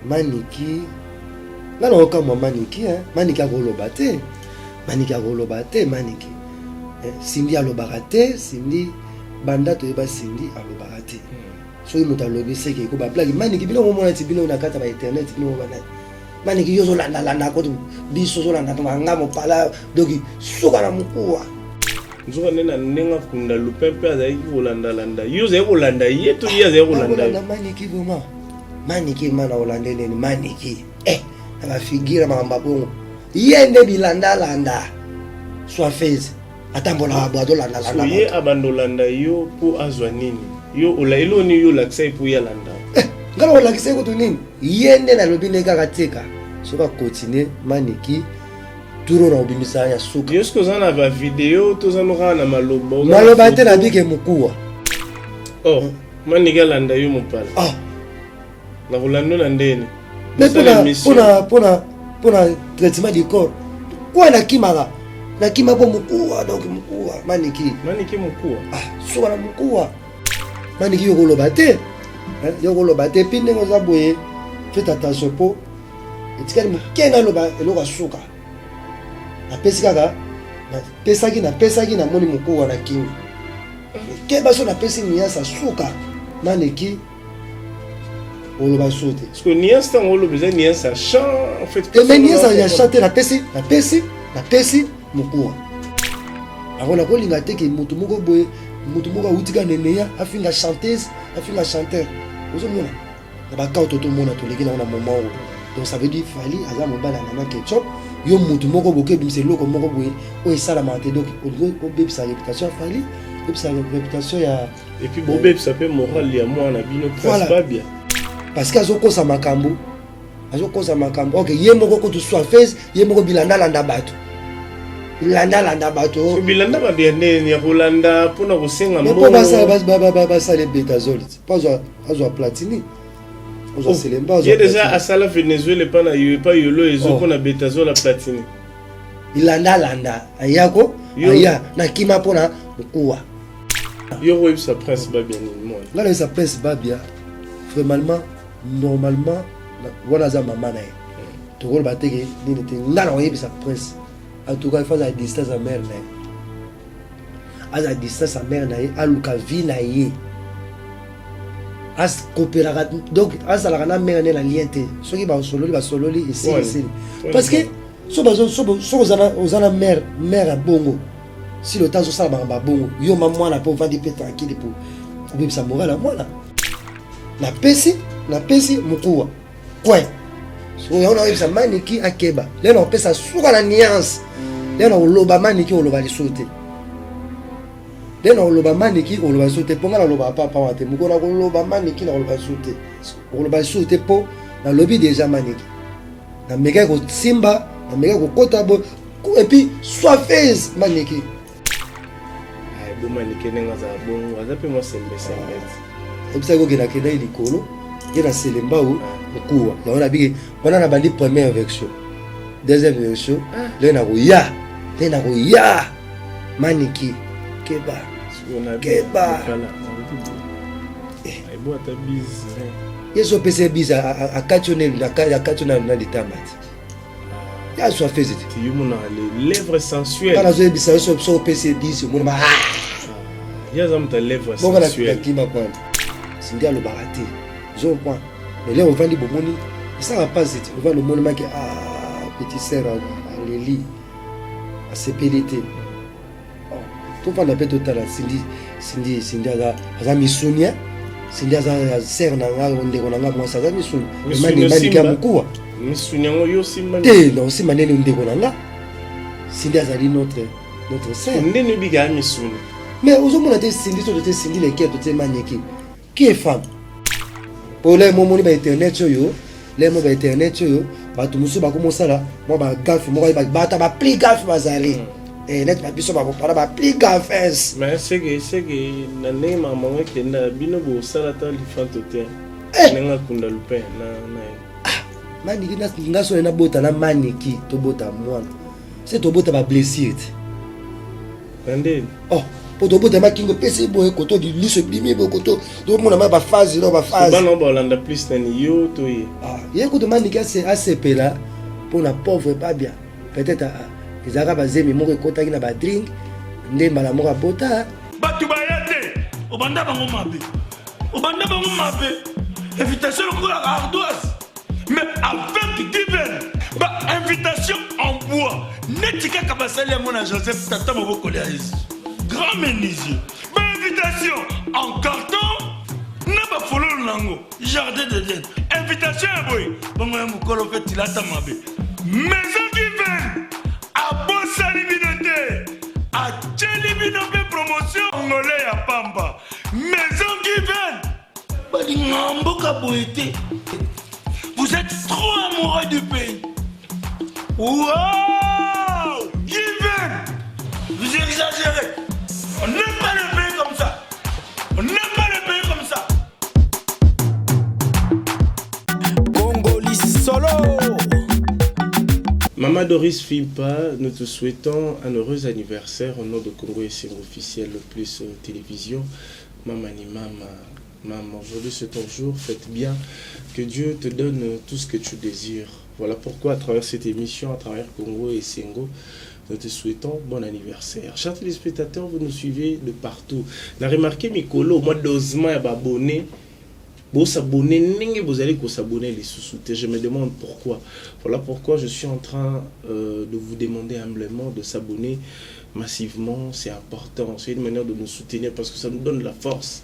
maniki nga na okamwa maniki maniki akoloba te maniki Cindy alobaka te Cindy banda toyeba Cindy alobaka te soki moto alobi seke ko baplaki maniki bino omona ti bino na kata ba internet bino omona maniki yo zolanda ko biso zolanda to nga mopala doki suka na mukuwa nzoka nena nenga kunda lupepe azali kolanda yo zali kolanda ye to ye azali kolanda maniki boma maniki mana olanda neni maniki na ba figure mamba bongo yende bilanda soit fez atambola abado landa so ye abandolanda yo po azwa nini yo olailo ni yo lakisa po ya landa ngalo olakisa ko to nini yende na lobi ne kaka teka so ka continuer maniki turo na obimisa ya suka yo sko zana ba video to zanoka na maloba te na bike mukuwa maniki landa yo mopala na kolando na ndeni mais pour traitement du corps quoi na kimaka na kima po mukuwa donc mukuwa maniki mukuwa suka na mukuwa maniki yokoloba te pinde ngoza boye faites attention po etikali mukenga loba eloko suka na pesaki na moni mukuwa na kimi keba so na pesi niasa suka maniki oloba sote parce que niasa ngolo besoin niasa chant en fait mais niasa ya chanter na pesi mukuwa akona kolinga te ke mutu moko boye mutu moko utika neneya afinga chanteuse afinga chanteur ozomona na bakao toto mona toleki na moment donc ça veut dire fali aza mobala na ketchup yo mutu moko boke bimse loko moko boye o esalama te donc o bebisa réputation fali bebisa réputation ya et puis bo bebisa pe moral ya mwana bino presque pas bien parce que azokosa makambo ok ye moko ko to soit face ye moko bilanda bato landa bato so bilanda ba bien ne ya kolanda pona kosenga mbo po basa le betazole pas azwa platini ozo selemba ozo ye déjà asala Venezuela pana yo pa yolo ezo pona betazole platini landa ayako aya na kima pona mukuwa yo web sa presse ba bien ni moi là sa presse ba bien normalement wana za mama na ye to ko bateke ni te ngana oyebi sa presse. En tout cas, il faut à distance à mère. À distance à mère, à Luka vie as coopéra donc as la rana mère na liente ce qui va solo ici parce que so mère à bongo si le temps ça ba bongo yo maman na pour vendre peut tranquille pour bébé sa morale à moi là na pesi mukuwa quoi so on a eu ça maniki akeba là on peut ça suka la nuance là on loba maniki on loba les sauter deno loba maniki on loba sauter ponga loba papa wate mukona ko loba maniki na loba sauter on loba sauter po na lobi déjà maniki na meka ko simba na meka ko kota bo et puis soit face maniki ay bo maniki nenga za bon wazape mo sembe et puis ça go gena keda ilikolo gena selemba ou kuwa na ona bigi ona na bandi première version deuxième version le na ko ya maniki keba keba aibo ata biz yeso pese biz a kachonel na litambati ya so fait tu yumuna les lèvres sensuelles kana zo bisa so pese biz mo ma ya zamta lèvres sensuelles bon kima kwa sindia lo barati zo point mais là on va li bomoni ça va pas c'est on va le monde manquer petit sœur à Lili à CPDT tout pas la bête totale Cindy aza misunia Cindy aza sœur na nga ndeko na nga moi ça aza misuni mani ka mukuwa misunia ngo yo simba te non si manene ndeko na nga Cindy azali notre sœur ndeni biga misuni mais ozomona te Cindy le qui te maniki qui est femme pour les momoni ba internet yo les mo ba internet yo ba to musu ba ko mosala mo ba gaffe mo ba ta ba pli gaffe bazali net ba biso ba para ba pli gaffes mais c'est que na nema mama kenda bino bo sala ta li fantote nenga kunda lupe na maniki na ngaso na bota na maniki to bota mwana c'est to bota ba blessure ande pour te botter ma kingo pc boy koto di liso bimi bo koto do mona ma ba phase no ba phase ba no ba landa plus nani yo to ye ah ye ko demande que c'est ACP là pour la pauvre pas bien peut-être les arabes azemi moko kota ki na ba drink ndemba la moko bota batu bayate obanda bango mabe invitation ko la ardoise mais avec divin ba invitation en bois netika kabasali ya mona Joseph tata maboko ya Yesu grand menuisier ba invitation en carton na ba fololo nango jardin de Dieu invitation ya boy bongo ya mukolo fait tilata mabe maison divin a bosali binote a tcheli binote promotion ngolé ya pamba maison divin bali ngamboka boité. Vous êtes trop amoureux du pays. Wow! Given! Vous exagérez. On n'aime pas le pays comme ça. On n'aime pas le pays comme ça. Congoli solo. Maman Doris Fimpa, nous te souhaitons un heureux anniversaire au nom de Congo et c'est officiel le plus télévision. Maman ni maman. Maman, aujourd'hui c'est ton jour, faites bien, que Dieu te donne tout ce que tu désires. Voilà pourquoi à travers cette émission, à travers Congo et Sengo, nous te souhaitons bon anniversaire. Chers téléspectateurs, vous nous suivez de partout. Vous avez remarqué, Mikolo, au mois d'Ozma, il y a abonné. Vous s'abonnez, vous allez s'abonner les sous-soutés. Je me demande pourquoi. Voilà pourquoi je suis en train de vous demander humblement de s'abonner massivement. C'est important, c'est une manière de nous soutenir parce que ça nous donne la force.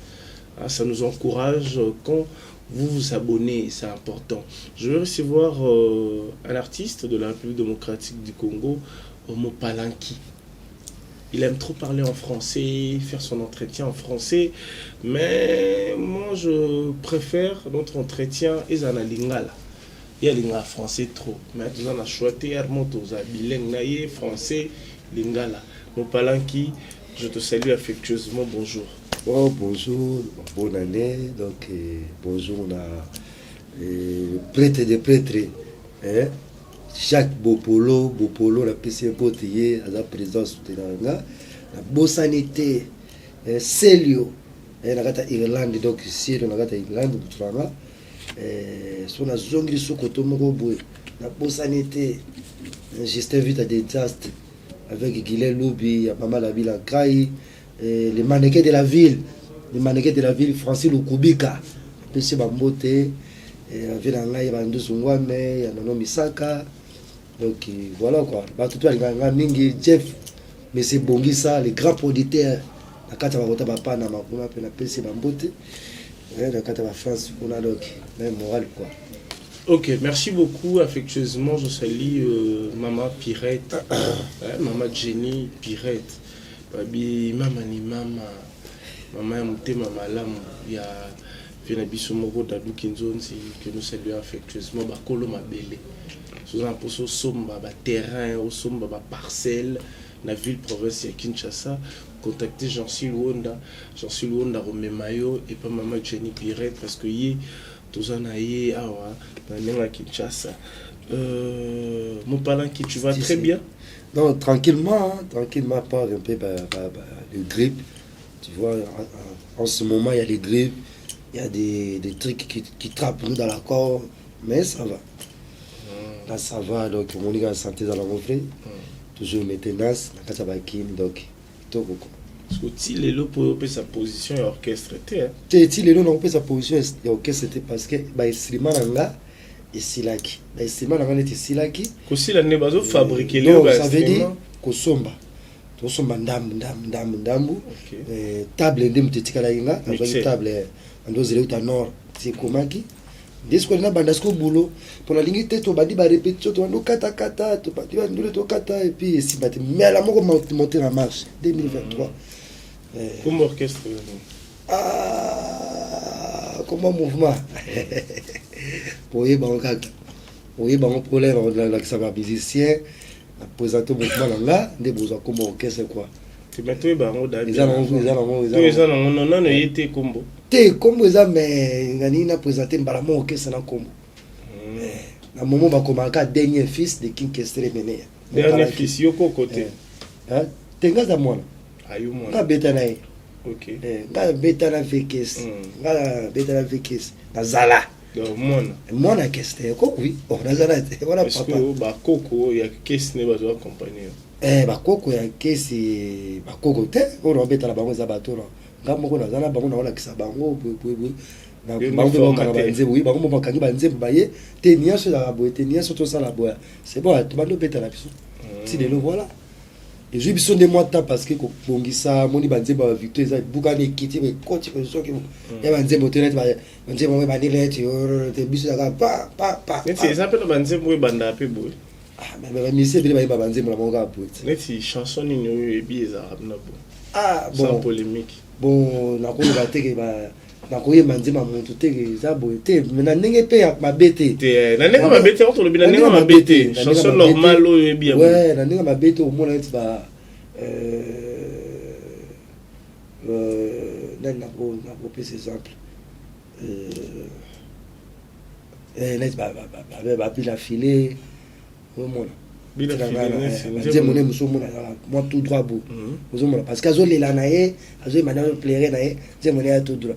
Ça nous encourage quand vous vous abonnez, c'est important. Je vais recevoir un artiste de la République démocratique du Congo, Homo Palanki. Il aime trop parler en français, faire son entretien en français, mais moi je préfère notre entretien et en lingala. Il y a lingala français trop, mais nous on a choisi bilingue français lingala. Homo Palanki, je te salue affectueusement, bonjour. Oh, bonjour, bonne année. Donc, bonjour, on a prêtre des prêtres. Hein? Jacques Bopolo, la PC Botier, à la présence de la Bossanité, Célio, la gata Irlande, donc ici, la gata Irlande, sur la zone de Sokotomorobo, la Bossanité, Justin Vita des Désastres, avec Guilhem Loubi, Maman la ville en Kraï. Les mannequins de la ville, Francis Lukubika, PC Bambote, ville en Laï, Bandou Sungwame, Yanono Misaka. Donc voilà quoi. Tout le monde, Jeff, mais c'est Bongisa, les grands producteurs, la carte va voter papa, na makuna, la PC Bambote, la carte va France, on a donc même moral quoi. Ok, merci beaucoup, affectueusement, je salue Maman Pirette, Maman Jenny Pirette. Mama ni mama ya mutema malamu ya vena biso moko dadu kinzonzi que nous saluons affectueusement bakolo mabele sozana poso somba ba terrain au somba ba parcelle na ville province ya Kinshasa contacter Jean-Sil Wonda Romemayo et pas Maman Jenny Pirette parce que yé tozana yé awa na nenga Kinshasa. Mon Palanki, tu vas très bien? Non, tranquillement, pas un peu de grippe. Tu vois, en ce moment, il y a des grippes, il y a des trucs qui trappent dans la corps, mais ça va. Là, ça va, donc on est en santé dans la rentrée. Toujours maintenance, la katabakine, donc tout beaucoup. Parce que si les lots pour sa position et orchestre, si les lots n'ont pas sa position et orchestre, parce que l'instrument là. Et silaki. L'instrument est silaki. Aussi la nebazo fabriquer les ça veut dire kosomba. Tosomba ndambu. Table ndem tetikala inga, avec table andoze leuta nord, c'est komaki. Desko na bandasko boulot pour la ligne tête to badi ba répétition to ndo kata to badi ba ndule to kata et puis si bati mais la moko monter en marche 2023. Comme orchestre. Comment mouvement. Oui, bon, problème, on a ça va musicien, présenter mouvement là, des beaux comme orchestre quoi. Tu mets tout baron d'ailleurs. Ils non, été combo. T'es combo ça mais ngani na présenter mbalamo orchestre na combo. Na moment ba komaka dernier fils de King Kestre mené. Dernier fils yoko côté. Hein? Tenga za mwana. Ayuma. Nga beta na ye. Ok. Nga beta na vekes. Nga beta na vekes. Nazala. Donc mona. Mona keste ko oui. Oh nazala te. Voilà papa. papa. Parce que ba koko ya kesi ne bazo accompagner. Ba koko ya kesi ba koko te. Oro beta la bango za batoro. Nga moko nazala bango na wala kisa bango bwe. Na bango ba banze oui bango ba kangi banze baye te niaso la boye te niaso to sala boya. C'est bon tu bando beta la biso. Si de le voilà. Et je biso de moi parce que bongisa moni banze ba victoire za bukane kiti be coach ko so ke ya banze motenet ba banze mo ba nile te biso da pa neti ça peut banze mo banda pe boy mais monsieur bile ba banze mo la monga poet neti chanson ni yo ebi za na bo bon sans polémique bon na ko ba teke ba na ko ye banze ma muntu teke za boy te mais na ndenge pe ya mabete te na ndenge mabete on le bina ndenge mabete chanson normale o ebi ouais na ndenge mabete au moins neti ba n'a pas plus exemple n'est pas la filet au monde moi tout droit bout parce que azo lela na ye azo mana plaire na ye zemone ya tout droit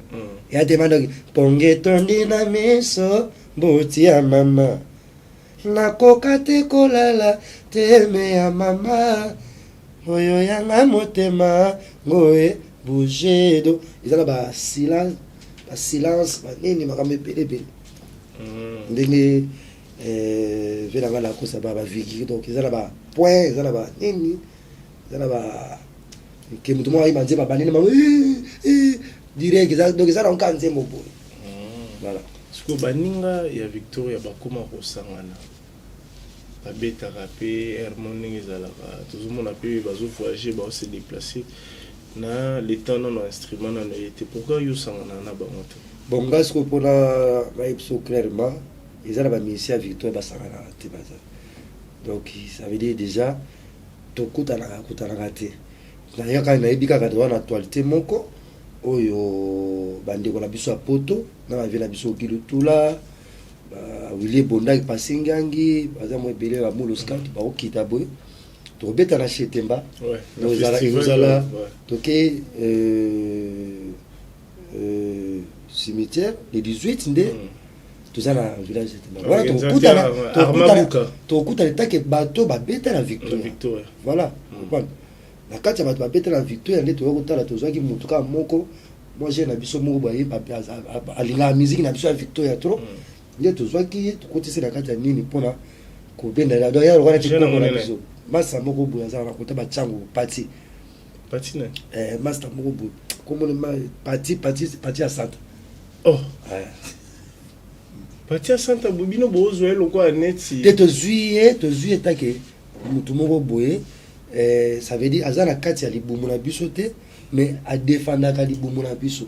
et a demandé ponge tondi na meso boti ya mama na kokate kolala teme ya mama oyo yanga motema ngoe bouger do ezala ba silence ba nini makambe pele ndenge vela la kosa ba vigi donc ezala ba point ezala ba nini ezala ba ke mutu mo ayi manze ba banini ma direct ezala donc ezala on kanze mo bo voilà siko baninga ya Victoria bakoma kosangana babetaka pe harmonie ezalaka tozomona pe bazo voyager ba se déplacer na l'état non instrument na été pourquoi yo sangana na bango te bon ngas ko pona ba ipso clairement ezala ba mission Victoire ba sangana te baza donc ça veut dire déjà to kutana te na yaka na ebika ka na actualité moko oyo bandeko na biso apoto na ba vela biso kilutula Willy Bonda Pasingangi baza mo ebele ba mulo scout ba okita boy to beta na chetemba nous allons toquer cimetière le 18 ndé tout na village chetemba voilà to kuta take bato ba beta la victoire voilà na kati bato ba beta la victoire ndé to kotala to zaki mutuka moko moi j'ai na biso moko boye pa alinga musique na biso victoire trop nde tozwaki tokotisi na kati ya nini mpona kobendela do ya lokana tikona biso masa moko boye azala na kota bachango pati na master moko boye komona pati ya santa pati ya santa bobino bozwa eloko neti te tozwi take mutu moko boye ça veut dire azala na kati ya libumu na biso te mais adefendaka libumu na biso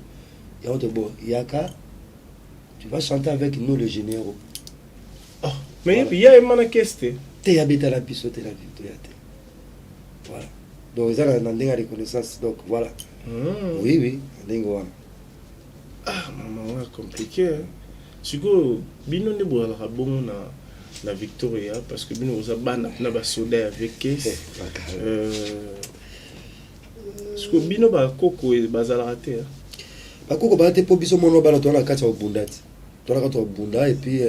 yango te bo yaka tu vas chanter avec nous les généraux. Mais il y a une question. Tu habites à la piste de la victoire. Voilà. Donc, ils ont une reconnaissance. Donc, voilà. Oui. Maman, compliqué. Si vous bino ne boire la bonne la Victoria parce que bino vous a ban na ba soda avec caisse. Si vous bino ba koko et bazalate. Ba koko ba te po biso mono ba na to na kati ya bundati. Bunda et puis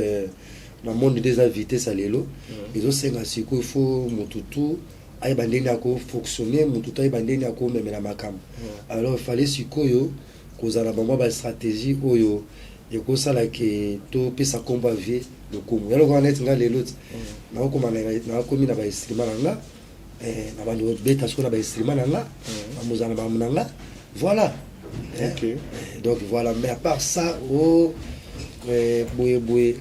dans le monde des invités salelo ils ont 5 siko il faut mututu ay bandeni ako fonctionner mututu ay bandeni ako même la makam alors il fallait sikoyo kozala mama ba stratégie oyo et ko sala ke to pesa combat vie le komo yalo ko net nga lelo na ko na ko mina ba instrument nga na ba ndo beta so na ba instrument nga na muzana ba munanga voilà donc voilà mais à part ça boye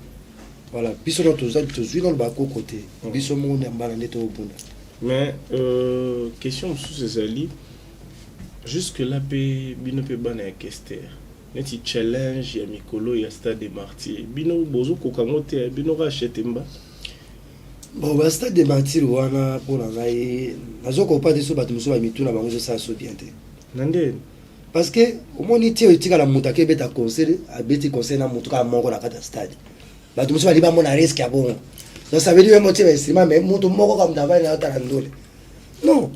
voilà biso no tozwi dans le bako côté biso mo ne mbala neto bunda mais question sous ezali jusque là pe bino pe bana ya Kester neti challenge ya mikolo ya Stade des Martyrs bino bozo kokango te bino rachete mba bon ba Stade des Martyrs wana pour la ngai nazoko pas de so bato muso ba mituna bango zo sa so bien te nande parce que au moins ni tie etika la mutake beta conseil abeti conseil na mutuka moko na kata stade bato muso bali ba mona risque ya bon donc ça veut dire motive instrument mais mutu moko comme davai na tala ndole non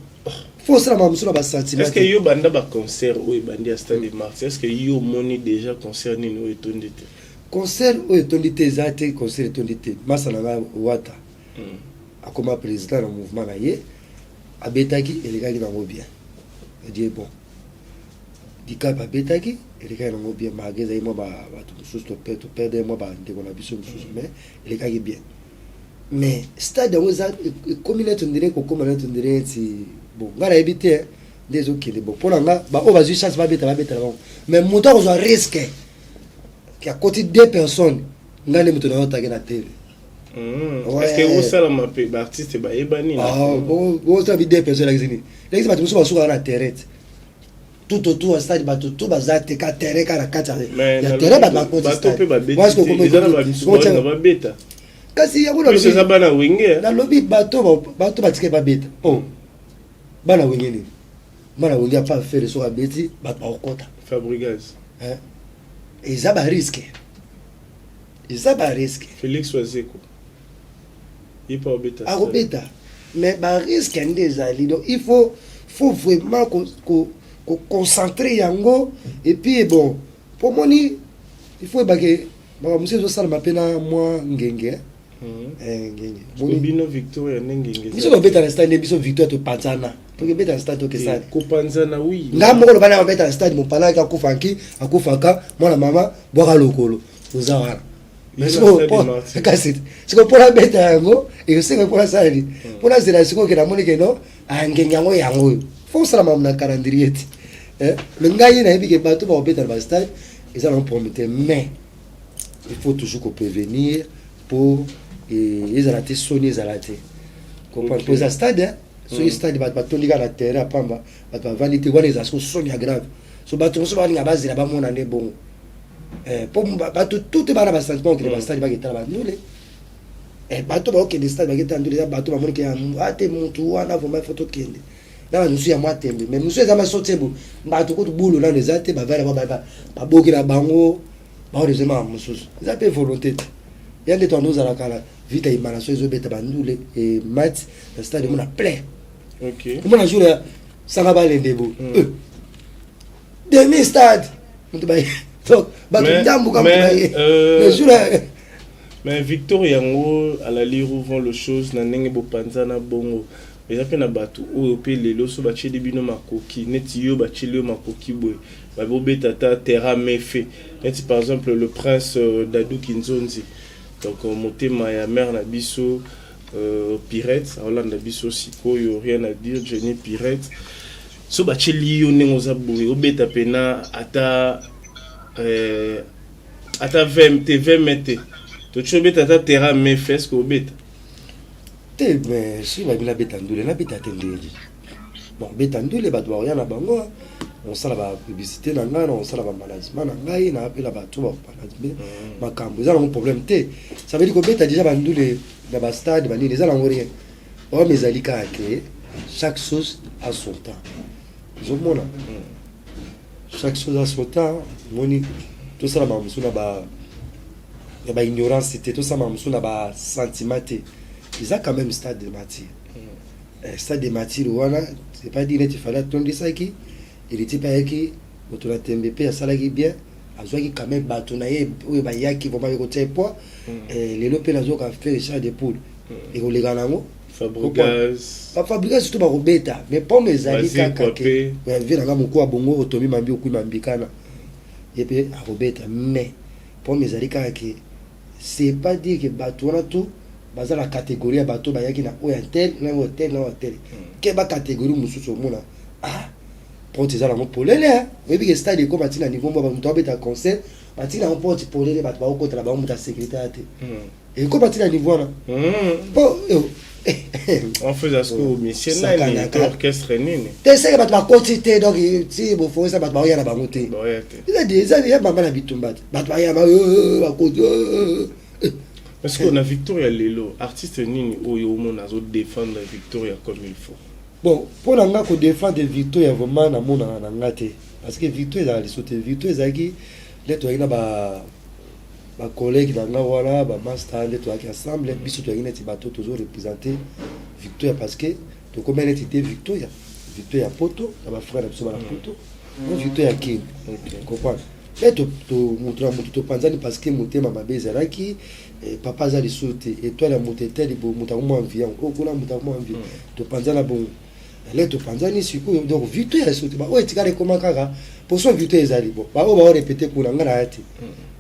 faut ça la sur la sentiment. Est-ce que yo banda ba concert ou bandi à Stade de Mars? Est-ce que yo moni déjà concert ni no etondité? Concert ou etondité zate concert etondité. Masana wata. Akoma président du mouvement na ye abetaki elekaki nango bien. Je dis bon. Dika abetaki elekaki nango bien mageza mo ba tout sous to perdre mo ba ndeko na biso mususu mais elekaki bien. Mais stade où ça communauté on dirait ko communauté on dirait si bon ngara ebité des autres qui bon pour là ba on va juste chance va beta bon mais montant on risque qui à côté deux personnes ngale muto na otake na télé. Est-ce que vous ça ma pe artiste ba ebani na bon ça bi deux personnes là zini les ba muso ba suka na terrain tout autour stade ba tout bazate ka terrain ka na kata ya terrain ba ko stade moi ce que comme ba beta kasi ya kuna lobi bana wenge na lobi bato batike babeta bana wenge ni bana wenge pas faire so abeti bato bakota Fabregas eza ba risque Félix Wazeko il pas beta beta mais ba risque ndezali donc il faut vraiment ko concentrer yango et puis bon pour moni il faut ba que ba monsieur zo sala mapena moi ngenge Bino Victoria n'engenge. Biso beta na stade biso Victoria to panzana. To ke beta na stade to ke sale. Ko panzana oui. Ngamo ko bana beta na stade mo pana ka kufanki, akufaka, mwana mama boka lokolo. Uzawara. Biso kasi. Siko pora beta yango, e siko pora sale. Pora zela siko ke na moni ke no, angenge yango. Faut ça la na calendrier. Le ngai na ebike bato ba beta na stade, ils allont promettre mais il faut toujours prévenir pour ils ont été sonnés, ils ont été. Comprendre pour ça stade, sur le stade, bateau liga la terre, pamba, bateau vanité, voilà les assos sonnia grave. So bateau so bali ngabazi la ba mona ne bon. Pour bateau tout est bana sentiment que le stade ba geta ba nule. Bateau ba que le stade ba geta ndule bateau ba mona ke ate muntu wana voma photo kende. Na nous ya moi tembe, mais nous sommes sortis bu. Bateau ko boulot là les ate ba vela ba boki na bango. Ba heureusement mususu. Ils ont volonté. Il y a des tournois à la cala, vite à Imanasio, ils ont été bandulés et match, le stade de mon plein. Ok. Comment on a joué ça va aller debout. Demi stade. Donc, mais Victor Yango à la lire vont le chose na nenge bopanzana bongo. Mais après na batu o pe lelo so ba chedi bino makoki neti yo ba cheli makoki boy. Ba bobeta ta terra mefe. Neti par exemple le prince Dadou Kinzonzi. Donc motema ya mère na biso Pirate Hollande na biso sikoyo rien à dire Jenny Pirate so ba cheli yo nengo za boye obeta pena ata 20 mètres to chobeta ta terra me fes ko obeta te mais si ba bila beta ndule na beta tendeji bon beta ndule ba doit rien na bango on sala ba publicité na ngana on sala ba management na ngai na apela ba tuba management makambo za na problème te ça veut dire que beta déjà ba ndule na ba stade ba nini za na rien o mes alika ke chaque chose a son temps je mona chaque chose a son temps moni tout ça ba musuna ba ya ba ignorance te tout ça ba musuna ba sentiment te ils a quand même stade de matière stade de matière wana c'est pas dire qu'il fallait attendre ça qui il était pas qui autour de TMBP à salagi bien a joué quand même batonaye ou ba yaki vont pas côté poids les lopé na zo ka faire chat de poule et on les ganamo Fabregas surtout ba robeta mais pour mes amis kaka ke vient na moko bongo otomi mambi oku mambikana et puis a robeta mais pour mes amis kaka ke c'est pas dire que batona tout baza la catégorie ya bato bayaki na hotel na hotel ke ba catégorie mususu mona porte za la mo polele oui que stade ko batina niveau ba muto abeta concert batina on porte polele bato ba okota la ba muta sécurité et ko batina niveau na bon on faisait ce que mission na orchestre nini te c'est bato ba quantité donc si bo faut ça bato ba yana ba moté il a des années ya ba na bitumba bato ba ya ba parce qu'on a Victoria Lelo artiste nini oyo mona zo défendre Victoria comme il faut. Bon, pour l'anga ko défendre Victoria vraiment na mona na ngate parce que Victoria les sauter Victoria zaki les to ina ba collègue na wala ba master les to qui ensemble biso to ina ti bato toujours représenter Victoria parce que to comme elle était Victoria Victor ya poto na ba frère biso ba poto na Victor ya king comprendre mais to mutu panzani parce que motema mabe ezalaki papa azali sote étoile ya moteteli bo muta mo envie okuna muta mo envie to panzana bon là to panzani siku donc Victor ya sote ba o etikale koma kaka pour son Victor ezali bon ba o ba répéter pour nga na ati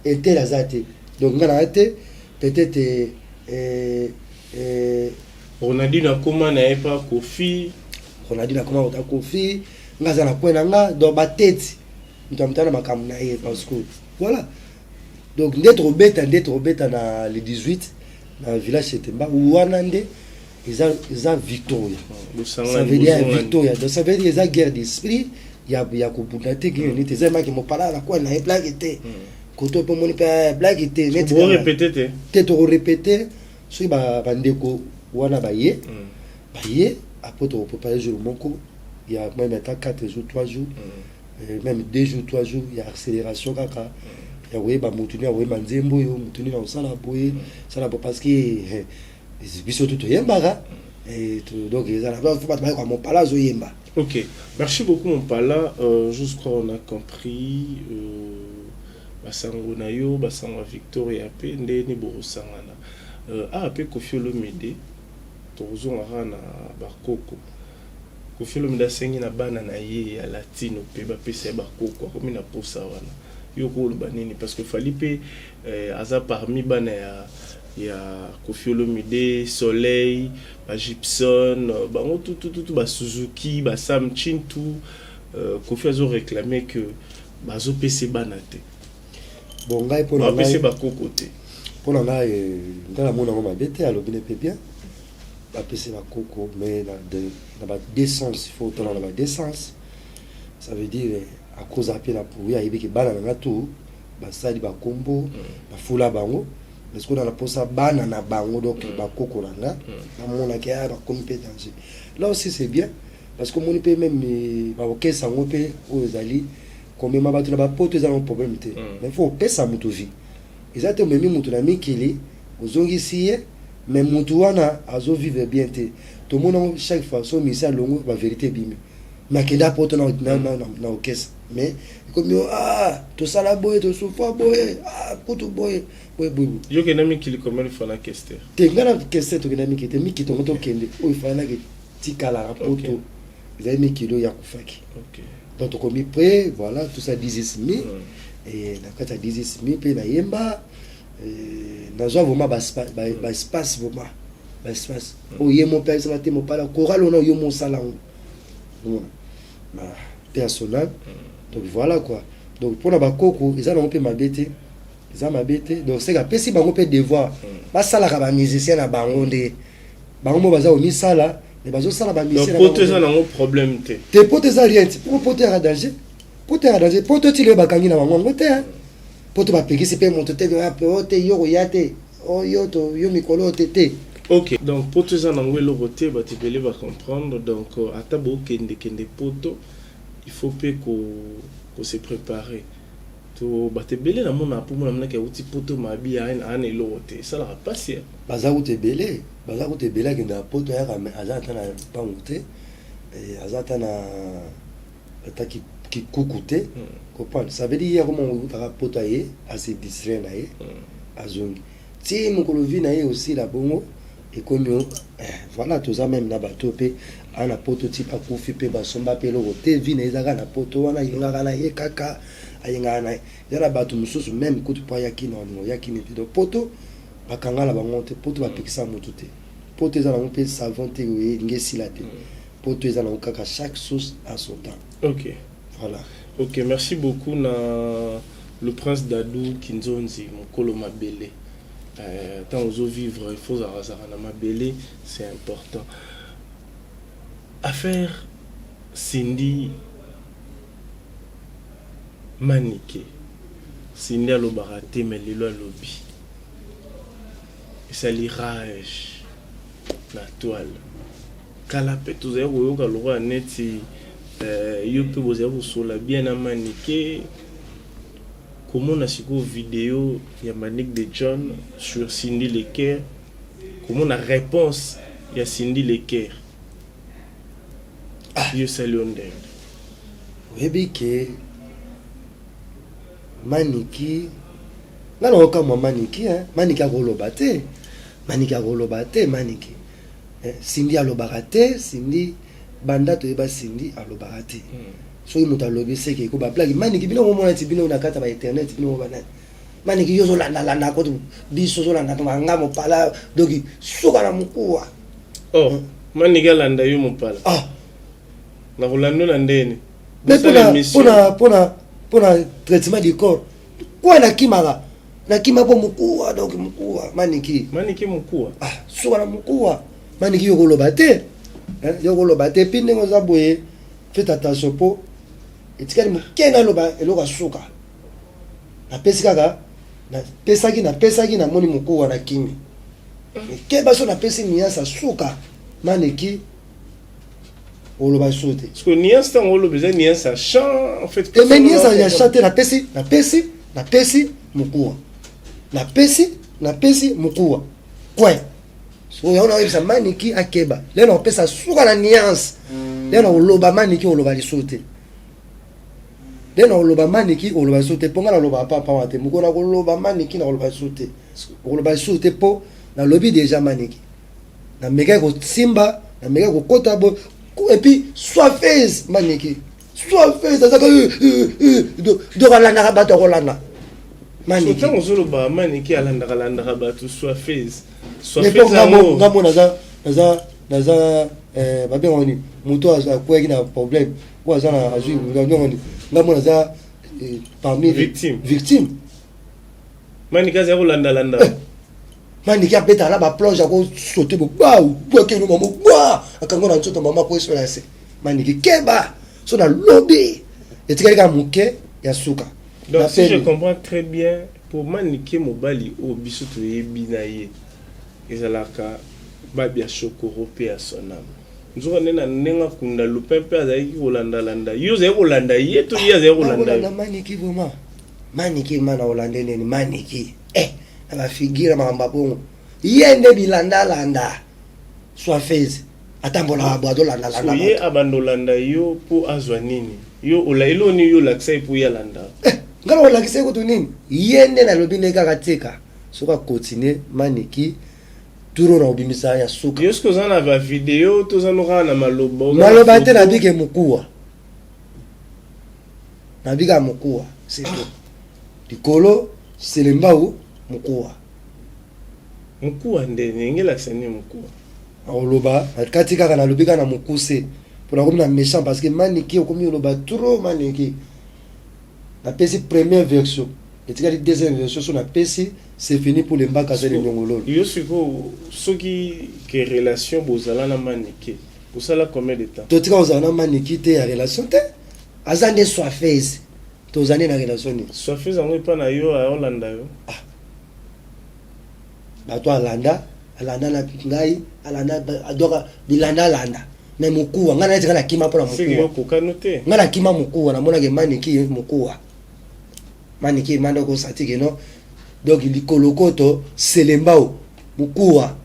etel azate donc nga na ati peut-être on a dit na comment na pas Kofi on a dit na comment on Kofi nga za na kwena nga do ba tête mtamtana makamu na yeye parce que voilà donc d'être bête na le 18 na village Setemba ouanande ils ont victoire ça veut dire victoire donc ça veut dire ils ont guerre d'esprit il y a kubundate qui ni te zema ki mopala la kwa na blague était koto pe moni pe blague était net pour répéter te répéter so ba bandeko wana baye après to préparer jour moko il y a même 4 jours 3 jours même 2 jours 3 jours il y a accélération kaka ya we ba mutuni ya we manzembo yo mutuni na osala boye sala parce que biso tout yemba donc ils ont faut pas comme mon pala zo yemba. OK, merci beaucoup mon pala, je crois on a compris basango na yo basango Victoria pe ndeni bo sangana pe Kofi Olomide tozo ngana bakoko Kofi Olomide sengi na bana na ye ya latino pe ba pese bakoko comme na posa wana yo ko banini parce que fali pe aza parmi bana ya Kofi Olomide Soleil ba Gibson bango tout ba Suzuki ba Sam Chintu Kofi azo réclamer que bazo pese bana te bon ngai pour ba pese bakoko te pour ngai ngala mona ngoma bete alobine pe bien ba pese bakoko mais dans la décence il faut dans la décence ça veut dire à cause appel la pour ya ibiki bana na tout ba sali ba kombo ba fula bango parce qu'on a la posa bana na bango donc ba koko langa na mona ki ba compétence là aussi c'est bien parce que mon peut même ba OK ça ngopé aux ali comme ma ba tu na ba poto za un problème té mais faut pesa mutu vie exactement même mutu na mikili ozongi siye mais mutu wana azo vivre bien té tout le monde chaque fois so misa longo ba vérité bimi mais que poto na OK mais comme tout ça la boye tout soufa boye poto boye yo ke na mikili comme il faut la question te ngana question to na mikili te mikili to ngoto kende o il faut na ke tikala rapoto les mikilo ya kufaki OK donc comme près voilà tout ça 10000 et na kata 10000 pe na yemba na zo vraiment ba espace vraiment ba espace o yemo pe ça te mo pala choral on yo mon salon bah personnel donc voilà quoi donc pour la bakoko ils ont un peu mabete ils ont mabete donc c'est que pesi bango pe devoir ba sala ka ba musicien na bango nde bango mo baza o misala mais bazo sala ba musicien donc pote ça na un problème te pote ça rien pour pote à danger pote ti le bakangi na bango ngote pote ba peki se pe monte te ya pote yo yate o yo to yo mikolo te. OK donc pote ça na ngwelo roté ba te bele ba comprendre donc atabo kende poto il faut pas qu'on se prépare to bate belé na mona pour mona ke uti poto mabi an elote ça la passer baza uti belé ke na poto ya mais azata na pangote et azata na ataki ki kokute comprendre ça veut dire comment on va poto aye à se distraire na ye azongi ti mokolo vi na ye aussi la bongo et comme voilà tout ça même na bato pe ana prototype akufi pe basomba pe loko te vi na ezaka na poto wana yinga na ye kaka ayinga na ya bato mususu même kutu pa yakina no yakini donc poto bakanga la bango te poto bapekisa mutu te poto ezala ngo pe savon te ngesi la te poto ezala ngo kaka chaque chose à son temps. OK voilà. OK merci beaucoup na le prince Dadou Kinzonzi mokolo mabele tant aux vivre il faut na mabele c'est important. Affaire Cindy Maniké. Cindy Alobaraté, mais le lobby. Et ça l'irage. La toile. Kalapé, tout ça, vous avez le droit net si vous avez sur la bien à Maniké. Comment on a su vidéo, il y a Manik de John sur Cindy Leker. Comment on a réponse, il y a Cindy Leker. yo salio ndenge oyebi ke maniki ngana okamwa maniki maniki akoloba te maniki Cindy alobaka te Cindy banda toyeba Cindy alobaka te soki moto alobi seke ko baplaki maniki bino momona ti bino na kata ba internet bino bana maniki yo zolanda ko biso zolanda to nga mopala doki suka na mukuwa maniki alanda yo mopala na rolando na ndene mais pona traitement du corps quoi na kimaka po mukuwa donc mukuwa maniki mukuwa suka na mukuwa maniki yo koloba te pinde ngoza boye faites attention po etikali mukena loba eloka suka napesaki na moni mukuwa na kimi keba so napesi niasa suka maniki oloba sote parce que niasa ngolo besoin niasa chant en fait mais niasa ya chanter napesi mukuwa napesi mukuwa quoi so yona yebisa maniki akeba lelo pesa suka na nuance lelo oloba maniki oloba lisote lelo oloba maniki oloba sote ponga na loba papa wate mukona koloba maniki na oloba sote oloba sote po na lobi déjà maniki na meka ko simba na meka ko kota bo et puis sois fait maniki sois fait ça do kalanda bato kolanda maniki so tango ba maniki alanda bato sois fait ngamo naza babengoni moto akweki na problème ou aza na azwi ngamo naza parmi victime maniki aza kolanda maniki apeta la ba plonge ko sauter bo ke no mamo akango na nzoto mama ko esperance maniki keba so na lobby etikali ka muke ya suka. Donc si je comprends très bien, pour maniki mobali o biso to yebi na ye ezalaka babia chokoro pe a sonam nzoko nena nenga kunda lupepe azaki kolanda yo zai kolanda ye to ye zai kolanda maniki vraiment maniki mana olande neni maniki na figure mamba bongo yende bilanda soit fez atambola abado landa so ye abandolanda yo po azwa nini yo ola eloni yo laksa po ya landa ngala ola kise ko to nini yende na lobi ne kaka tika soka continuer maniki turo na obimisa ya suka yo sko zana va video to zanoka na maloba te na bike mukuwa na bika mukuwa c'est tout dikolo selembao mukuwa ndene ngela sene mukuwa oloba kati kaka na lobika na mukuse pour comme na méchant parce que maniki okomi oloba trop maniki na pesi première version et tu as deuxième version sur na pesi c'est fini pour les mbaka za nyongololo yo siko soki que relation bozala na maniki bosala combien de temps to tika ozala na maniki te ya relation te azande soifeuse to zane na relation ni soifeuse ngo pa na yo a Holanda yo bato alanda na ngai alanda adoka bilanda mais mukuwa ngana tika na kima pona mukuwa siko ko kanote ngana kima mukuwa na mona ke maniki mukuwa maniki mando ko satike no donc likolokoto selembao mukuwa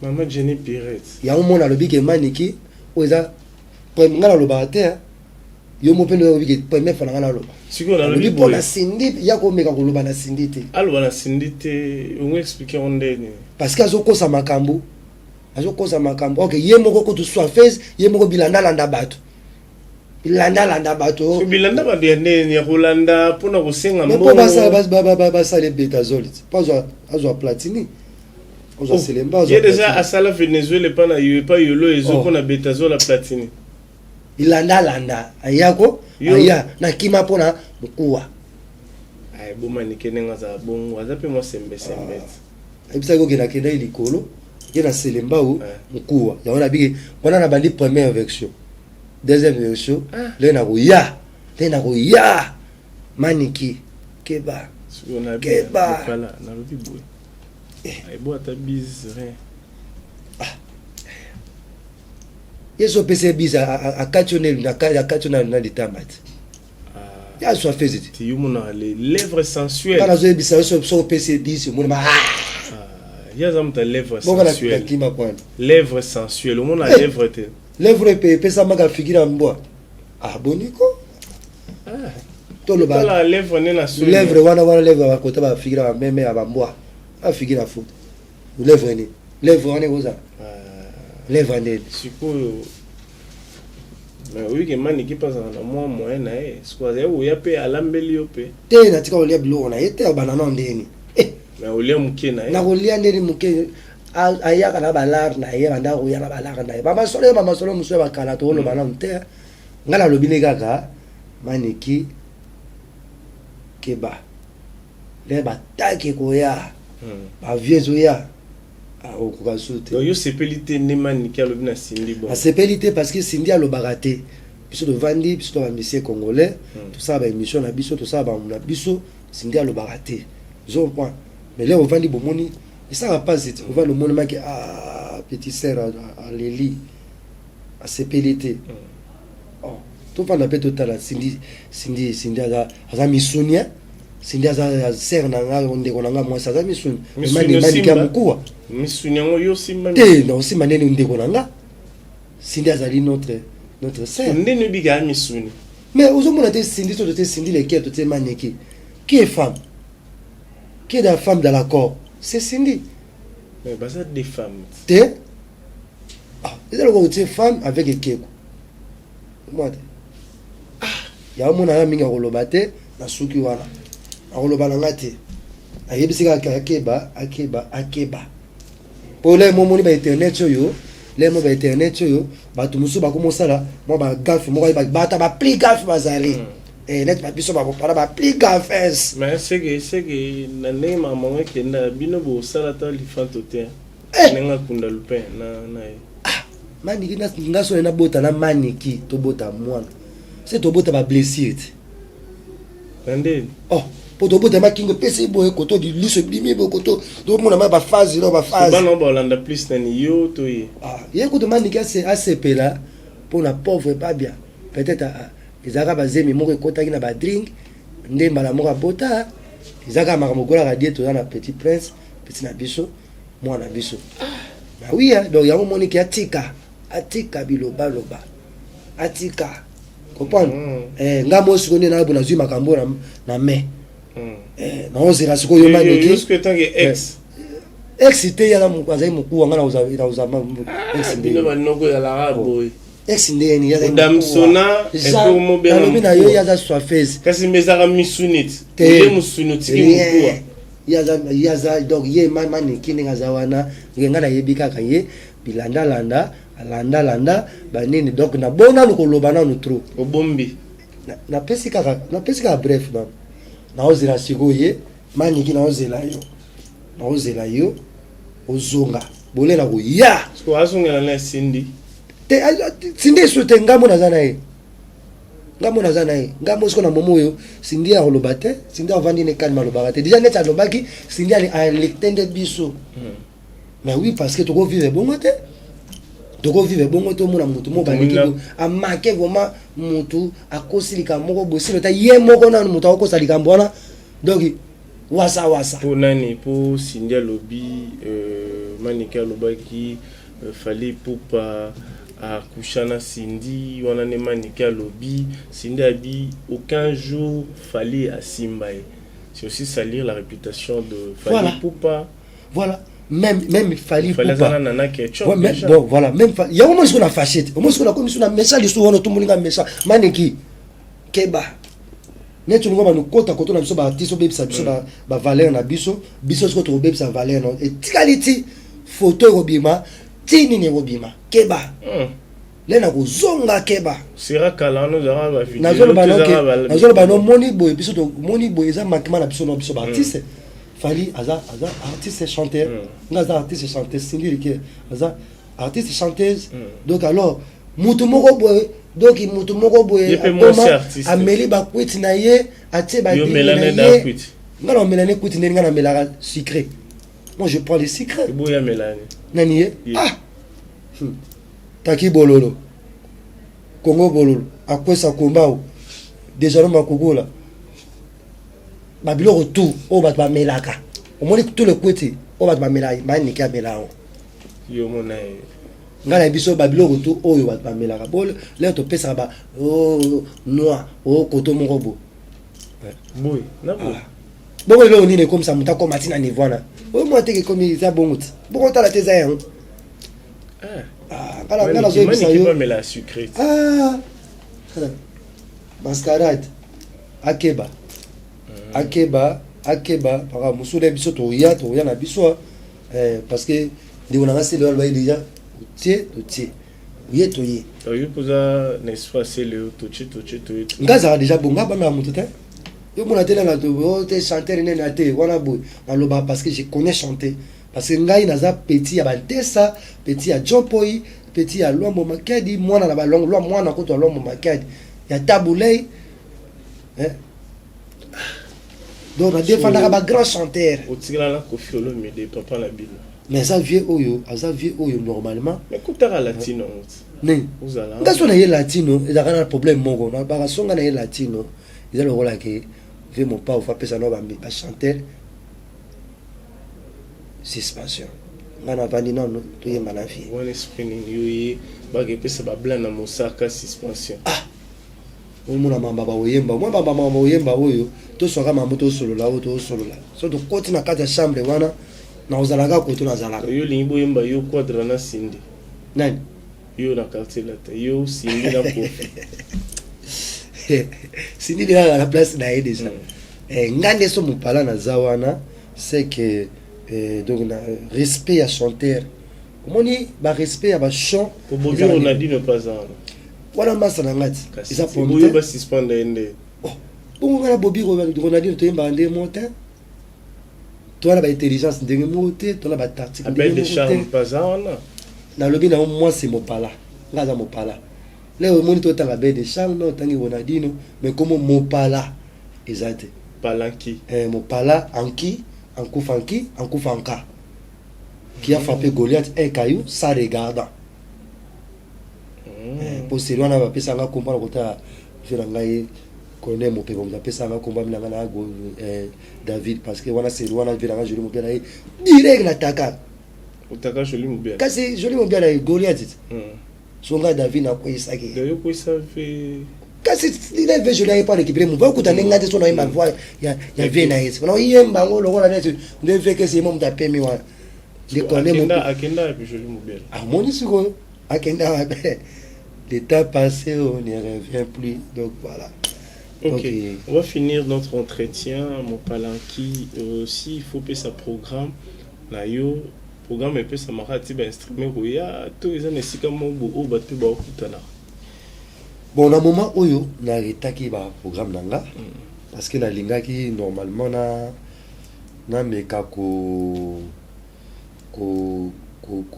mama Jenny Pirate ya mona lobike maniki oza ngana loba te yo mopendo lobike premier fana ngana loba siko na lobi bona Cindy ya ko meka ko loba na Cindy te aloba na Cindy te on expliquer ondeni parce que azokosa makambo okay ye moko ko to soit face ye moko bilanda bato so bilanda ba ndene ya Holanda pona ko senga mbo basa le betazole pas azwa platini ozo selemba ozo déjà asala Venezuela pa na yo pa yolo ezo pona betazole platini bilanda ayako aya na kima pona mukuwa ay boma nikenenga za bongo azape mo sembe ebisa ko kena kenda ilikolo kena selemba u mukuwa yaona biki wana na bandi première version deuxième version lena ko ya maniki keba pala na lobi boy ay bo ata bizre yeso pese biza akachonel na litambati ya so faisait tu yumuna les lèvres sensuelles kana zo bisa so pese biza mona ya zamta lèvres sensuelles lèvres sensuelles mona lèvres te lèvre pesa maka figure mbwa ah boniko to lo ba la lèvre ne na sou lèvre wana lèvre ba kota ba figure ba meme ba mbwa a figure à foot lèvre ni lèvre wana koza lèvre ni sikoyo mais oui que mani ki paza na moi moyen na e sikoyo ya uya pe alambeli yo pe te na tika olia bilo na yete banana ndeni mais olia muke na e na olia ndeni muke ayaka na balar na ye banda ko yana balar na ye mama solo muso ba kala to lo bana mte ngala lobine kaka maniki keba le bataki ko ya ba viezo ya au kokasute yo sepelité ne maniki alobi na Cindy bon a sepelité parce que Cindy a lo baraté biso de vandi biso de monsieur congolais tout ça ba émission na biso tout ça ba na biso Cindy a lo baraté zo point mais là on vandi bomoni et ça va pas on va le monument qui a petit sœur à Leli à sepelité oh tout va na peut total Cindy a misunia Cindy a sœur na nga onde konanga moi ça misuni mani ka mukua misuni ngo yo simba te non si manene onde konanga Cindy azali notre sœur ndene biga misuni mais ozomona te Cindy to te Cindy les quêtes te maneki qui est femme qui est la femme dans l'accord c'est Cindy mais bah ça des femmes te ah c'est le côté femme avec ekeko moi ah ya mona na minga kolobate na suki wana akoloba na ngati ayebisika akeba pour les momoni ba internet yo les mo ba internet yo ba tumusu ba komosala mo ba gaffe mo ba ta ba pli gaffe bazali net ba biso ba para ba pli gaffes mais c'est que na ne maman ke na bino bo sala ta li fantote nenga kunda lupin na maniki na so na bota na maniki to bota mwana c'est to bota ba blessure ndende oh pour to bota makingo pesi boye koto di liso bimi bo koto do mona ma ba phase no ba phase ba no ba landa plus tani yo to yi ye koto maniki assez pela pour la pauvre pas bien peut-être izaka bazemi moko kotaki na ba drink ndemba na moko bota izaka makamokola radie to na petit prince petit na biso mwana biso bah oui donc yango moniki atika biloba atika comprendre ngamo sikonde na bona zui makambo na me na ozela siko yo maniki jusque tant que ex te yana mukwaza mukuwa ngana uzama ex ndino banoko ya la boy ex ndeni ya Madame Sona epo mo bena na yo yaza soifez kasi mezaka misunit te musuniti mukuwa yaza donc ye maniki ninga wana ngana yebika ka ye bilanda landa banini donc na bona lokoloba na nutro obombi na pesika bref na ozela sikoye maniki na ozela yo ozonga bolela ko ya ko azongela na Cindy te Cindy sote ngamo na zana ye ngamo siko na momo yo Cindy ya kolobate Cindy avandi ne kalma lobate déjà net alobaki Cindy a lectende biso mais oui parce que to ko vivre bon te toko vivre bongo to mona mutu mo bandiki a marqué vraiment mutu a kosilika moko bosilo ta ye moko na mutu a kosalika mbona donc wasa pour nani pour Cindy lobby manika lobaki fallait pour pas à Kushana Cindy wana ne manika lobby Cindy a dit aucun jour fallait à Simbaye c'est aussi salir la réputation de fallait pour pas voilà même il fallait pas ouais, même, bon voilà même il y a au moins ce qu'on a fâché au moins ce qu'on a commis sur la message de souvent tout le monde a message maneki keba netu ngoma no kota koto na biso ba artiste bebisa biso ba valeur na biso ce ko bebisa valeur no et qualité photo robima tini ne robima keba le na ko zonga keba sera kalano zara ba vidéo nazolo ba no moni boy biso to moni boy za manquement na biso no biso ba artiste fali aza artiste chanteur ngaza artiste chanteur singiri ke aza artiste chanteuse donc alors mutu moko boy donc mutu moko boy ameli ba kwiti na ye atie ba yo melane da kwiti ngala melane kwiti ndeni ngana melaka sucré moi je prends les sucrés boya melane nani ye taki bololo Congo bololo akwesa kombao déjà no makogola babilo retour o bat ba melaka o moni tout le côté o bat ba melaka ba niki abelao yo mona ngana biso babiloko to oyo bamelaka bol leo topesaka ba noir koto moko bo boy na boy bongo lelo nini comme ça muta comme atina niveau wana oyo moi teke comme ça bongo ti bongo tala teza yango kala zo bisa yo mais la sucré mascarade akeba para musule biso to ya na biso parce que ndiko na se le ba déjà tie ye to ye yo poza n'espace le to ngaza déjà bonga ba na mutete yo mona tena na to te chanter ne na te wana boy aloba parce que je connais chanter parce que ngai naza petit ya Bantesa petit ya Jopoi petit ya Lombo Makadi mwana na balongo lwa mwana ko to Lombo Makadi ya Tabulei donc on a défendu un grand chanteur au tigala la Koffi Olomide papa la bino mais ça vieux oyo normalement mais kutara latino ne uzala ngaso na ye latino il y a un problème moko na ba songa na ye latino il y a le rôle que veut mon pas ou faire ça no ba chanteur suspension ngana vandi non to ye malafi one spinning yoyi ba ke pesa ba blana mosaka suspension omuna mamba ba oyemba mwa baba mamba oyemba oyo to soka mambo to solola so to koti na kati ya chambre wana na ozalaka ko to na zalaka yo limbo yemba yo quadra na sindi nani yo na quartier là yo sindi na Koffi sindi na la place na déjà ngande so mupala na zawana c'est que donc na respect à chanteur omoni ba respect à ba chant pour Bobby Ronaldinho pas en wana masa na ngati isa pour yo ba suspendre ende bongo ngana Bobby Ronaldinho to yemba ande monta to na ba intelligence ndenge mote to na ba tactique ndenge mote charme pas en na lobi na moi c'est mopala ngaza mopala leo moni to tanga be de charme no tangi Ronaldinho mais comme mopala exact palanki mopala anki Ankufanka qui a frappé Goliath un caillou ça regardant pour c'est loin na pesa nga comprendre ko ta fera ngai connaît mon père on pesa nga comprendre na na David parce que wana c'est loin na vira nga joli mon père direct l'attaquant utaka joli mon père kasi joli mon père Goliath songa David na ko isaki yo ko isave kasi il avait je l'avais pas récupéré mon beaucoup tande ngate so na ma voix ya vena yesu na yemba ngo lokola netu ne fait que c'est mon ta permis wa de connaître mon akenda puis joli mon père harmonie sur akenda l'état passé on n'y revient plus donc voilà. Ok, on va finir notre entretien mon palanki aussi il faut que ça programme na yo programme un peu ça marati ba instrument roya to ezana sika mongo o ba pe ba okutana. Bon, na moment oyo na retaki ba programme nanga parce que na lingaki normalement na meka ko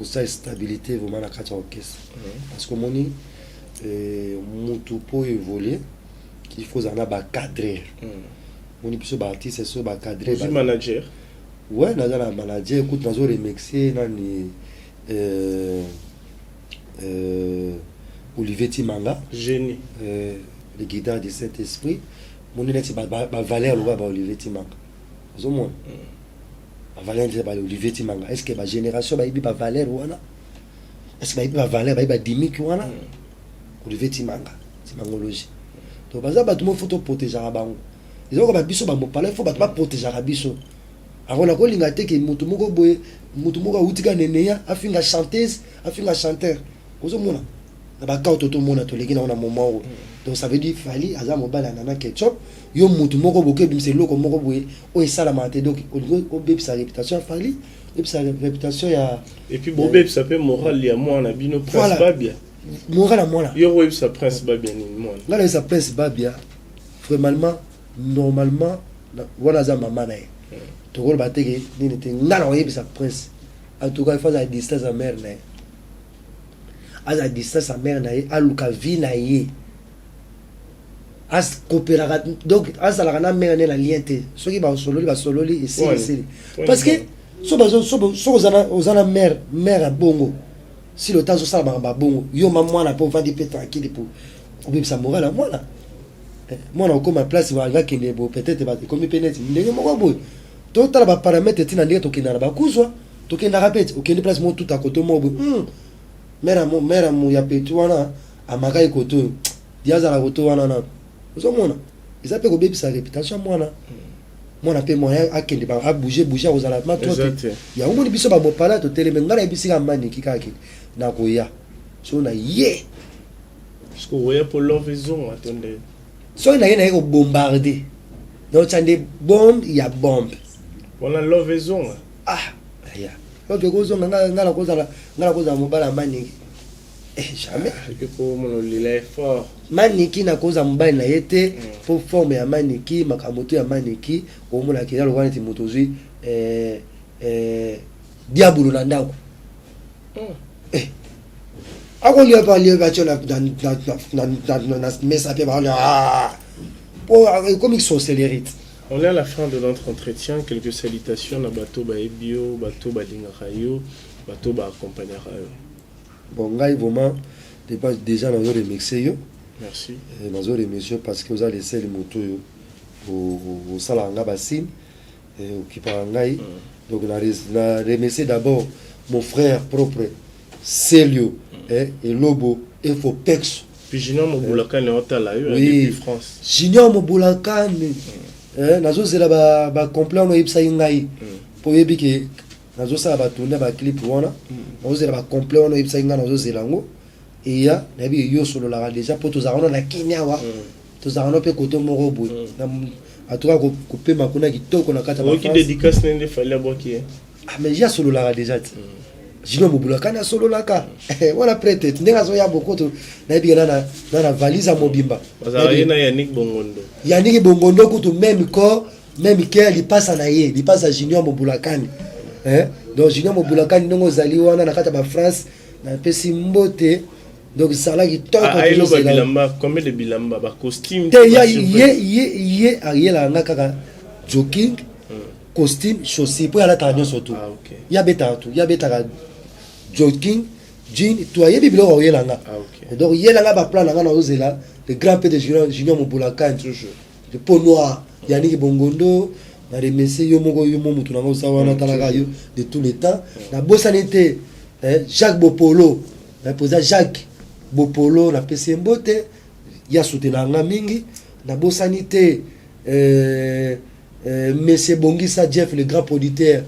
sa stabilité vraiment na kati orchestre parce que moni mutu po évoluer qu'il faut en ba cadrer moni biso ba artiste so ba cadrer ba manager ouais na la manager écoute na zo remixer na ni Olivier Timanga génie le guidard du Saint-Esprit mon net ba Valère lo ba Olivier Timanga zo mon Valère ba Olivier Timanga est-ce que ba génération ba ibi ba Valère wana est-ce que ba ibi ba Valère ba ibi Dimik wana Olivier Timanga timangologie to baza ba tout mo photo protéger bango ils ont ba biso ba mo parler faut ba protéger biso avant ko linga te ke mutu moko boye mutu moko utika neneya afinga chanteuse afinga chanteur ozo mona na ba ka to mona to leki na on a moment donc ça veut dire fali aza mobala nana ketchup yo mutu moko boke bimse loko moko boye o esala mate donc o beb sa réputation fali et sa réputation ya et puis bobeb ça peut moral ya moi na bino prince babia moral à moi là yo web sa prince babia ni moi là sa prince babia vraiment normalement voilà za maman na to ko ba teke ni te ngana web sa prince en tout cas il faut à distance à mère na à distance à mère na a luka vie na ye as coopéra donc as la kana mère na lien te ceux qui ba sololi ici parce que so zana mère à bongo si le temps ça ba bongo yo maman na pour vendre peut tranquille pour oubien ça moral à moi là moi na comme place va kende bo peut-être ba comme peut-être ndenge moko boy to tala ba paramètre tina ndenge to kenda na ba kuzwa to kenda rapete o kende place mo tout à côté mo bo mère mu ya petu wana amaka ikoto diaza la koto wana na ozomona eza pe ko bebisa réputation mwana pe moya akende ba a bouger ozala matote ya ngoni biso ba mopala to tele ngala ebisika maniki kaki na koya so na ye parce que ouais pour l'ovaison attendez so na yena ko bombarder donc tande bombe ya bombe voilà l'ovaison ya donc ko zo ngala ko za mobala maniki jamais que pour mon lila fort maniki na koza mobali na yete pour forme ya maniki makamoto ya maniki ko mona kila lokwana ti motozui diabolo na ndako ako liyo ba tshona na mesa pe ba pour comme sorcellerie. On est à la fin de notre entretien. Quelques salutations à Bato Baebio, Bato Balingarayo, Bato Accompagnarayo. Bon, ngai vraiment déjà dans le mixé. Merci. Dans le mixé parce que vous avez laissé les motos au salanga bassin et qui parle ngai. Donc na remercier d'abord mon frère propre Célio et Lobo et Fopex. Puis Junior Mobulakan est hôtel depuis France. Junior Mobulakan nazo zela ba complet no ipsa ngai po yebi ke nazo sala ba tourner ba clip wana nazo zela ba complet no ipsa ngai nazo zela ngo et ya na bi yo solo la déjà po to zaona na Kenya wa to zaona pe koto moko boy na atoka ko pe makuna kitoko na kata ba qui dédicace nende fallait boki mais ya solo la déjà Junior Mobulakan na solo la ka wala prête ndenga zo ya bokoto na bi na valise mobimba bazana Yannick Bongondo kutu même corps même cœur il passe à Junior Mobulakan donc Junior Mobulakan ndongo zali wana na kata ba France na pesi mbote donc ça là qui top combien de bilamba ba costume ye ariela nga kaka jogging costume chaussée pour la tanyo surtout ya beta jogging jean toi yebi bilo oriela nga donc yela nga ba plan nga na ozela le grand père de Junior Mobulakan toujours le peau noir Yannick Bongondo na remercier yo mutu na ngosa wana talaka yo de tous les temps na bosanité Jacques Bopolo na posa Jacques Bopolo na pesi mbote ya soutenir nga mingi na bosanité monsieur Bongisa Jeff le grand producteur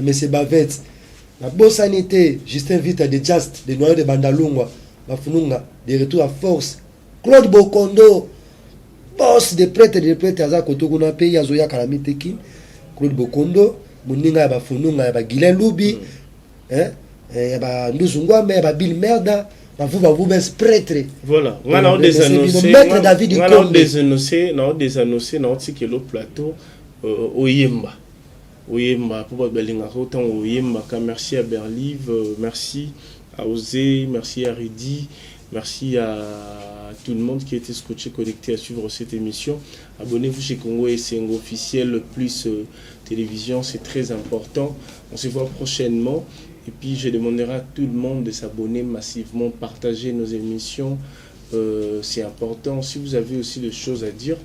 monsieur Bavet na bosanité Justin Vita de Just de Noyau de Bandalungwa bafununga de retour à force Claude Bokondo boss de prêtre aza kotokuna pe ya zoya kalamite ki Claude Bokondo muninga ya bafununga ya ba Gilen Lubi ya ba Nduzungwa me ba Bill Merda ba vous prêtre voilà on a des annoncés na otiki le plateau oyemba pour balinga autant oyemba ka merci à Berlive merci à Osé, merci à Ridi, merci à tout le monde qui était scotché, connecté à suivre cette émission. Abonnez-vous chez Congo SNG officiel plus télévision, c'est très important. On se voit prochainement. Et puis je demanderai à tout le monde de s'abonner massivement, partager nos émissions. C'est important. Si vous avez aussi des choses à dire,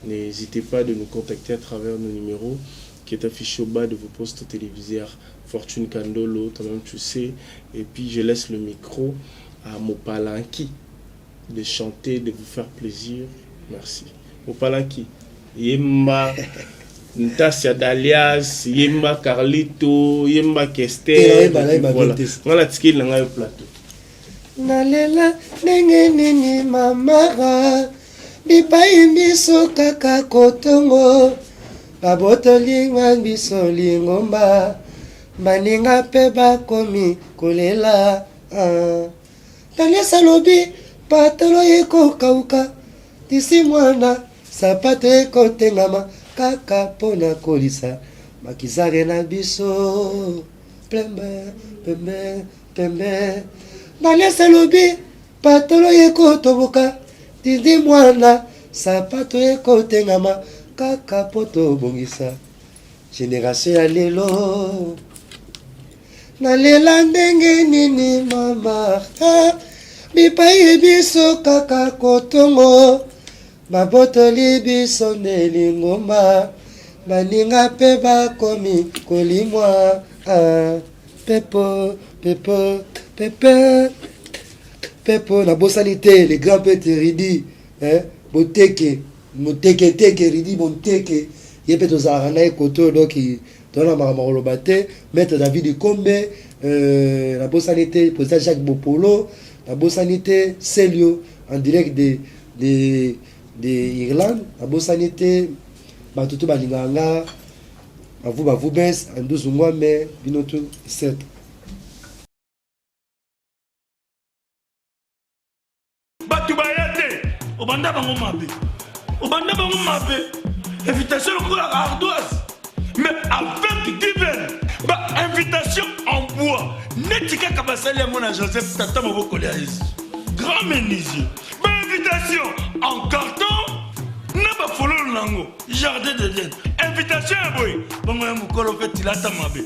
n'hésitez pas de nous contacter à travers nos numéros qui est affiché au bas de vos postes téléviseurs. Fortune Kandolo, toi-même tu sais. Et puis je laisse le micro à Mopalanki de chanter, de vous faire plaisir. Merci. Mopalanki. Yemba Ntasia Dalias, Yemba Carlito, Yemba Kester. Voilà. On a tiré le plateau. Nalela nenge mamara bipai biso kaka kotongo babotolinga biso lingomba baninga pe bakomi kolela Dalias alobi patalo ekokauka tisi mwana sapato ekotengama kaka pona kolisa makizare na biso pembe pembe pembe Dalias alobi patalo ekotoboka tisi mwana sapato ekotengama kaka poto bongisa génération ya lelo nalela ndenge nini mama bipai biso kaka kotongo babotoli biso nelingomba baninga pe bakomi kolimwa pepo pepo pepe Pepe, na bosanité, les grands pères Ridi, Boteke, Moteke, Teke, Ridi, Monteke, Yepet aux Arana et Koto, donc il donne la Maramorobate, Maître David Combe, la bosanité, président Jacques Bopolo, la bosanité, Celio, en direct de Irlande, la bosanité, Batutu Balinganga, à vous baisse, en 12 mois, mais binoto 7. Obanda bango mabe. Obanda bango mabe. Invitation au la ardoise. Mais avec divin. Bah, invitation en bois. Netika kabasali à mon Joseph Tata Moboko Léaïs. Grand menuisier. Bah, invitation en carton. N'a pas follow nango. Jardin de Dieu. Invitation à boy. Bango ya mukolo fait tilata mabe.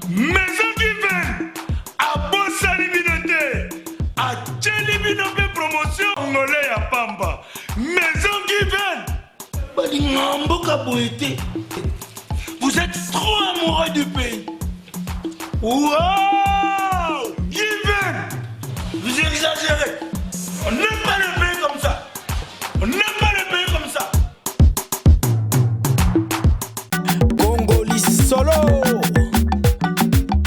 Maison divine. A bon salibinote. A tchelibinote promotion. Angolais à Pamba. Maison divine. Vous êtes trop amoureux du pays. Wow! Divine. Vous exagérez. On n'aime pas le pays comme ça. On n'aime pas